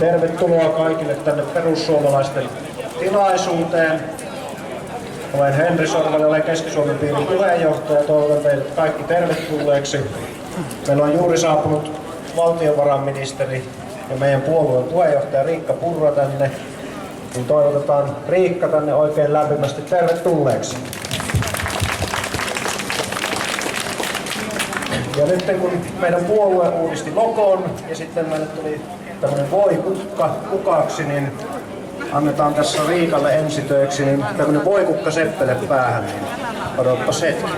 Tervetuloa kaikille tänne perussuomalaisten tilaisuuteen. Olen Henri Sorva, olen Keski-Suomen piirin puheenjohtaja. Toivotan teidät kaikki tervetulleeksi. Meillä on juuri saapunut valtiovarainministeri ja meidän puolueen puheenjohtaja Riikka Purra tänne. Niin toivotetaan Riikka tänne oikein lämpimästi tervetulleeksi. Ja nyt kun meidän puolue uudisti logon ja sitten meille tuli tämmöinen voikukka kukaksi, niin annetaan tässä Riikalle ensitöiksi niin tämmöinen voikukka seppele päähän, niin odotpas hetki.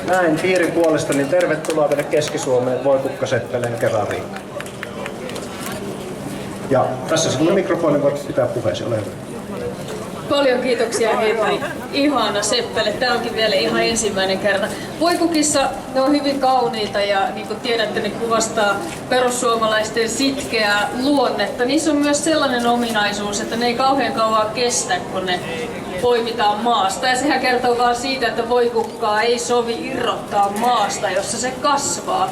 Näin piirin puolesta, niin tervetuloa tänne Keski-Suomeen voikukkaseppelen kevään Riikka. Ja tässä sinun mikrofoni voit pitää puheesi, ole hyvä. Paljon kiitoksia Henri. Ihana seppele. Tämä onkin vielä ihan ensimmäinen kerta. Voikukissa ne on hyvin kauniita ja niin kuin tiedätte, ne kuvastaa perussuomalaisten sitkeää luonnetta. Niissä on myös sellainen ominaisuus, että ne ei kauhean kauan kestä, kun ne poimitaan maasta. Ja sehän kertoo vaan siitä, että voikukkaa ei sovi irrottaa maasta, jossa se kasvaa.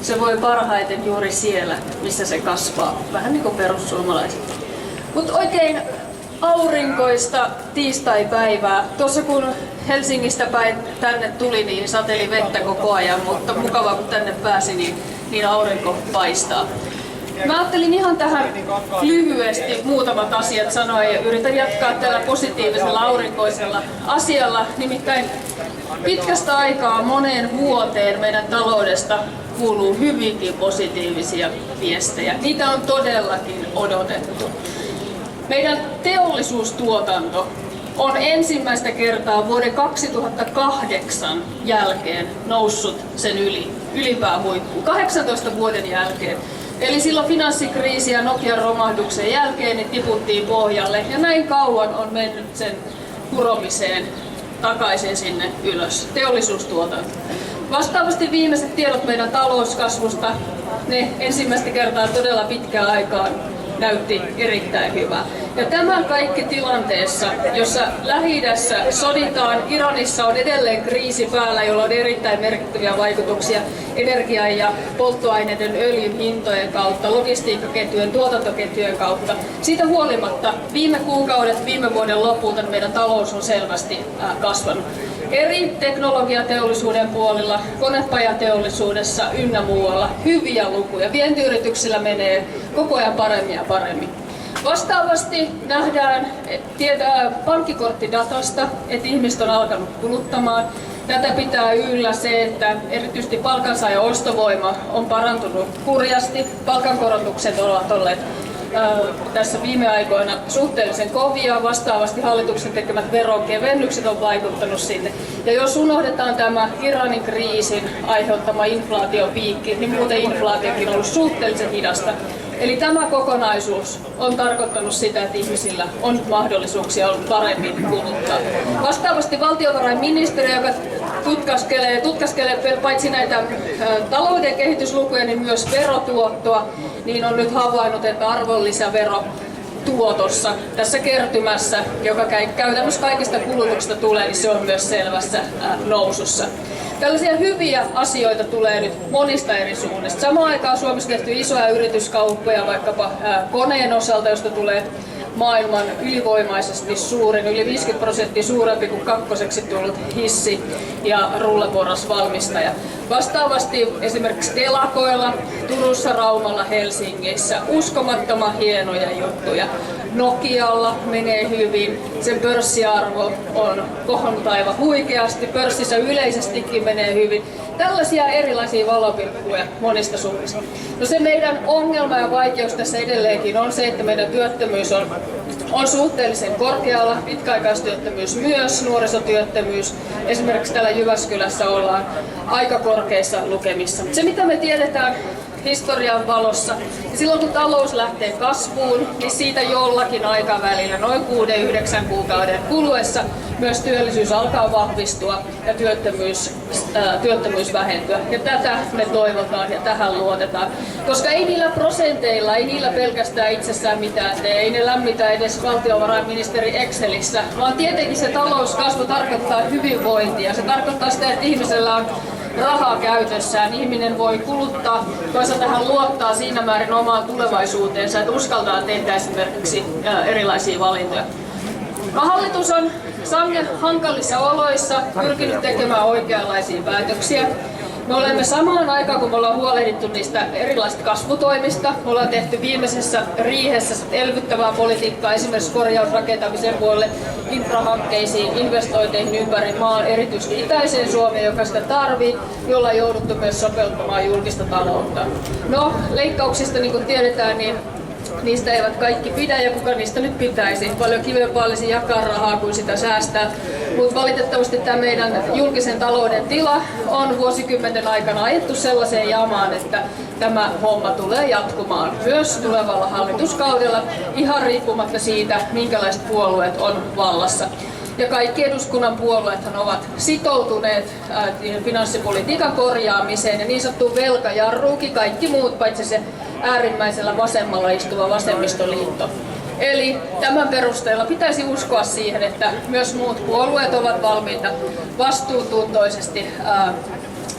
Se voi parhaiten juuri siellä, missä se kasvaa. Vähän niin kuin perussuomalaiset. Mutta oikein aurinkoista tiistaipäivää. Tuossa kun Helsingistä päin tänne tuli, niin sateli vettä koko ajan, mutta mukavaa kun tänne pääsi, niin aurinko paistaa. Mä ajattelin ihan tähän lyhyesti muutamat asiat sanoa ja yritän jatkaa tällä positiivisella aurinkoisella asialla. Nimittäin pitkästä aikaa moneen vuoteen meidän taloudesta kuuluu hyvinkin positiivisia viestejä. Niitä on todellakin odotettu. Meidän teollisuustuotanto on ensimmäistä kertaa vuoden 2008 jälkeen noussut sen ylipää huippuun, 18 vuoden jälkeen. Eli silloin finanssikriisi ja Nokian romahduksen jälkeen niin tiputtiin pohjalle ja näin kauan on mennyt sen kuromiseen takaisin sinne ylös, teollisuustuotanto. Vastaavasti viimeiset tiedot meidän talouskasvusta, ne ensimmäistä kertaa todella pitkään aikaan näytti erittäin hyvää. Ja tämä kaikki tilanteessa, jossa Lähi-idässä soditaan, Iranissa on edelleen kriisi päällä, jolla on erittäin merkittäviä vaikutuksia energian ja polttoaineiden öljyn hintojen kautta, logistiikkaketjujen, tuotantoketjujen kautta. Siitä huolimatta viime kuukaudet, viime vuoden lopulta meidän talous on selvästi kasvanut. Eri teknologiateollisuuden puolilla, konepajateollisuudessa ynnä muualla hyviä lukuja. Vientiyrityksillä menee koko ajan paremmin ja paremmin. Vastaavasti nähdään pankkikorttidatasta, että ihmiset on alkanut kuluttamaan. Tätä pitää yllä se, että erityisesti palkansaajan ostovoima on parantunut hurjasti. Palkankorotukset ovat olleet tässä viime aikoina suhteellisen kovia, vastaavasti hallituksen tekemät veronkevennykset on vaikuttanut sinne. Ja jos unohdetaan tämä Iranin kriisin aiheuttama inflaatiopiikki, niin muuten inflaatiokin on ollut suhteellisen hidasta. Eli tämä kokonaisuus on tarkoittanut sitä, että ihmisillä on mahdollisuuksia ollut paremmin kuluttaa. Vastaavasti valtiovarainministeriö, joka tutkaskelee paitsi näitä talouden kehityslukuja, niin myös verotuottoa, niin on nyt havainnut, että arvonlisävero tuotossa, tässä kertymässä, joka käytännössä kaikista kulutuksesta tulee, niin se on myös selvässä nousussa. Tällaisia hyviä asioita tulee nyt monista eri suunnista. Samaan aikaan Suomessa tehty isoja yrityskauppoja vaikkapa koneen osalta, josta tulee maailman ylivoimaisesti suurin, yli 50% suurempi kuin kakkoseksi tullut hissi- ja rullaporrasvalmistaja. Vastaavasti esimerkiksi telakoilla, Turussa, Raumalla, Helsingissä uskomattoman hienoja juttuja. Nokialla menee hyvin, sen pörssiarvo on kohonnut aivan huikeasti, pörssissä yleisestikin menee hyvin. Tällaisia erilaisia valopilkkuja monista suunnista. No se meidän ongelma ja vaikeus tässä edelleenkin on se, että meidän työttömyys on suhteellisen korkealla, pitkäaikaistyöttömyys myös, nuorisotyöttömyys. Esimerkiksi täällä Jyväskylässä ollaan aika korkeissa lukemissa. Se mitä me tiedetään historian valossa, niin silloin kun talous lähtee kasvuun, niin siitä jollakin aikavälillä, noin 6-9 kuukauden kuluessa, myös työllisyys alkaa vahvistua ja työttömyys vähentyä. Ja tätä me toivotaan ja tähän luotetaan. Koska ei niillä prosenteilla, ei niillä pelkästään itsessään mitään tee, ei ne lämmitä edes valtiovarainministeri Excelissä, vaan tietenkin se talouskasvu tarkoittaa hyvinvointia. Se tarkoittaa sitä, että ihmisellä on rahaa käytössään, ihminen voi kuluttaa, toisaalta hän luottaa siinä määrin omaan tulevaisuuteensa, että uskaltaa tehdä esimerkiksi erilaisia valintoja. Hallitus on sangen hankalissa oloissa pyrkinyt tekemään oikeanlaisia päätöksiä. Me olemme samaan aikaan, kun me ollaan huolehdittu niistä erilaisista kasvutoimista, me ollaan tehty viimeisessä riihessä elvyttävää politiikkaa esimerkiksi korjausrakentamisen puolelle, infrahankkeisiin, investointeihin ympäri maan, erityisesti itäiseen Suomeen, joka sitä tarvitsee, jolla on jouduttu myös sopeuttamaan julkista taloutta. No, leikkauksista, niin kuin tiedetään, niin niistä eivät kaikki pidä ja kuka niistä nyt pitäisi. Paljon kivempaa olisi jakaa rahaa kuin sitä säästää. Mutta valitettavasti tämä meidän julkisen talouden tila on vuosikymmenten aikana ajettu sellaiseen jamaan, että tämä homma tulee jatkumaan myös tulevalla hallituskaudella ihan riippumatta siitä, minkälaiset puolueet on vallassa. Ja kaikki eduskunnan puolueethan ovat sitoutuneet finanssipolitiikan korjaamiseen ja niin sanottuun velkajarruukin kaikki muut paitsi se äärimmäisellä vasemmalla istuva vasemmistoliitto. Eli tämän perusteella pitäisi uskoa siihen, että myös muut puolueet ovat valmiita vastuuntuntoisesti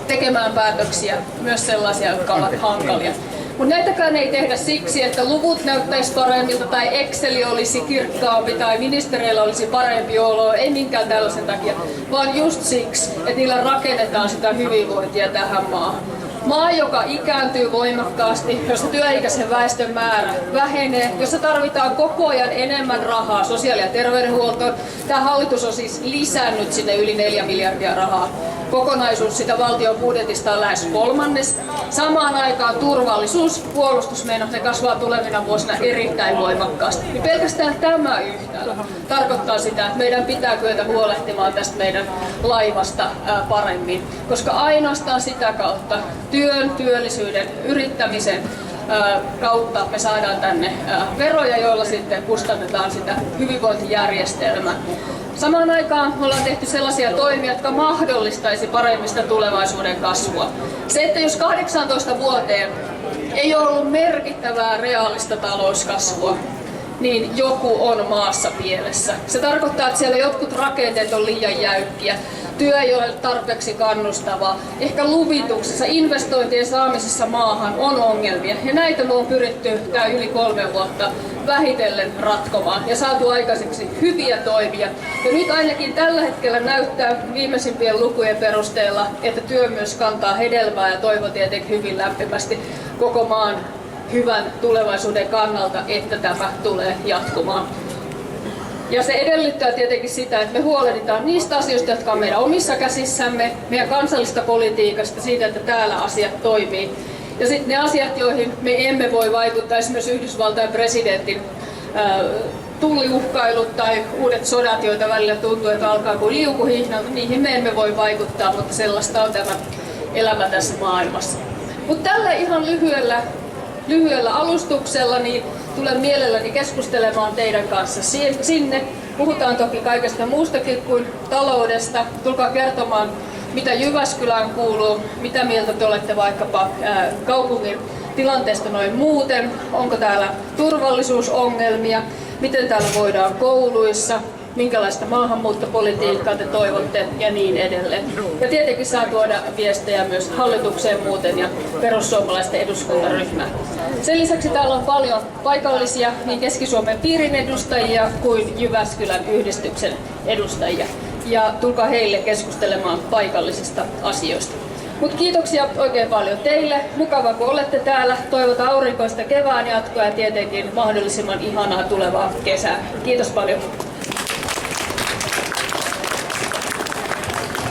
tekemään päätöksiä, myös sellaisia, jotka ovat hankalia. Mutta näitäkään ei tehdä siksi, että luvut näyttäisi paremmilta tai Exceli olisi kirkkaampi tai ministereillä olisi parempi olo, ei minkään tällaisen takia, vaan just siksi, että niillä rakennetaan sitä hyvinvointia tähän maahan. Maa, joka ikääntyy voimakkaasti, jossa työikäisen väestön määrä vähenee, jossa tarvitaan koko ajan enemmän rahaa sosiaali- ja terveydenhuoltoon. Tämä hallitus on siis lisännyt sinne yli 4 miljardia rahaa. Kokonaisuus sitä valtion budjetista on lähes kolmannes. Samaan aikaan turvallisuus, puolustusmenot, ne kasvaa tulevina vuosina erittäin voimakkaasti. Niin pelkästään tämä yhtälö tarkoittaa sitä, että meidän pitää kyetä huolehtimaan tästä meidän laivasta paremmin. Koska ainoastaan sitä kautta työn, työllisyyden, yrittämisen kautta me saadaan tänne veroja, joilla sitten kustannetaan sitä hyvinvointijärjestelmää. Samaan aikaan me ollaan tehty sellaisia toimia, jotka mahdollistaisi paremmista tulevaisuuden kasvua. Se, että jos 18 vuoteen ei ole ollut merkittävää reaalista talouskasvua, niin joku on maassa pielessä. Se tarkoittaa, että siellä jotkut rakenteet on liian jäykkiä. Työ ei ole tarpeeksi kannustavaa. Ehkä luvituksessa, investointien saamisessa maahan on ongelmia. Ja näitä me on pyritty tää yli 3 vuotta vähitellen ratkomaan ja saatu aikaiseksi hyviä toimia. Ja nyt ainakin tällä hetkellä näyttää viimeisimpien lukujen perusteella, että työ myös kantaa hedelmää ja toivon tietenkin hyvin lämpimästi koko maan hyvän tulevaisuuden kannalta, että tämä tulee jatkumaan. Ja se edellyttää tietenkin sitä, että me huolehditaan niistä asioista, jotka on meidän omissa käsissämme, meidän kansallista politiikasta, siitä, että täällä asiat toimii. Ja sitten ne asiat, joihin me emme voi vaikuttaa, esimerkiksi Yhdysvaltain presidentin tulliuhkailut tai uudet sodat, joita välillä tuntuu, että alkaa kuin liukuhihnalta, niihin me emme voi vaikuttaa, mutta sellaista on tämä elämä tässä maailmassa. Mutta tällä ihan lyhyellä alustuksella niin tulen mielelläni keskustelemaan teidän kanssa sinne. Puhutaan toki kaikesta muustakin kuin taloudesta. Tulkaa kertomaan, mitä Jyväskylään kuuluu, mitä mieltä te olette vaikkapa kaupungin tilanteesta noin muuten, onko täällä turvallisuusongelmia, miten täällä voidaan kouluissa, minkälaista maahanmuuttopolitiikkaa te toivotte ja niin edelleen. Ja tietenkin saa tuoda viestejä myös hallitukseen muuten ja perussuomalaisten eduskuntaryhmään. Sen lisäksi täällä on paljon paikallisia niin Keski-Suomen piirin edustajia kuin Jyväskylän yhdistyksen edustajia. Ja tulkaa heille keskustelemaan paikallisista asioista. Mutta kiitoksia oikein paljon teille. Mukavaa kun olette täällä. Toivotan aurinkoista kevään jatkoa ja tietenkin mahdollisimman ihanaa tulevaa kesää. Kiitos paljon.